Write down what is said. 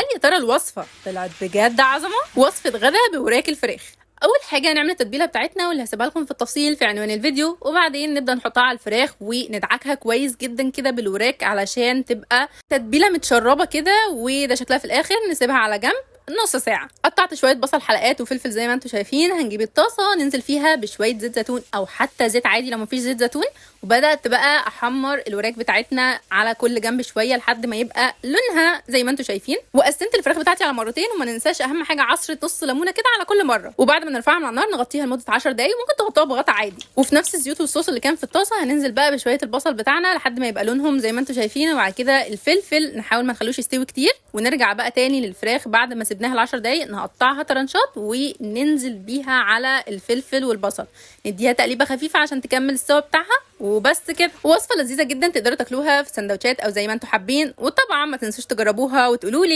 وهل يا ترى الوصفة طلعت بجد عظمة؟ وصفة غدا بوراك الفراخ. اول حاجه هنعمل التتبيله بتاعتنا واللي هسيبها لكم في التفصيل في عنوان الفيديو، وبعدين نبدا نحطها على الفراخ وندعكها كويس جدا كده بالوراك علشان تبقى تتبيله متشربه كده، وده شكلها في الاخر. نسيبها على جنب نص ساعه. قطعت شويه بصل حلقات وفلفل زي ما انتم شايفين. هنجيب الطاسه ننزل فيها بشويه زيت زيتون او حتى زيت عادي لو مفيش زيت زيتون، وبدات بقى احمر الوراك بتاعتنا على كل جنب شويه لحد ما يبقى لونها زي ما انتم شايفين. وقسمت الفراخ بتاعتي على مرتين، وما ننساش اهم حاجه عصره نص ليمونه كده على كل مره. وبعد ما نرفعها من على النار نغطيها لمده 10 دقايق، وممكن تغطوها بغطا عادي. وفي نفس الزيوت والصوص اللي كان في الطاسه هننزل بقى بشويه البصل بتاعنا لحد ما يبقى لونهم زي ما انتم شايفين. وبعد كده الفلفل نحاول ما نخلوش يستوي كتير، ونرجع بقى تاني للفراخ بعد ما سيبناها ل 10 دقايق نقطعها طرنشات وننزل بيها على الفلفل والبصل، نديها تقليبه خفيفه عشان تكمل السوا بتاعها. وبس كده. وصفه لذيذه جدا تقدروا تاكلوها في سندوتشات او زي ما انتم حابين، وطبعا ما تنسوش تجربوها وتقولوا لي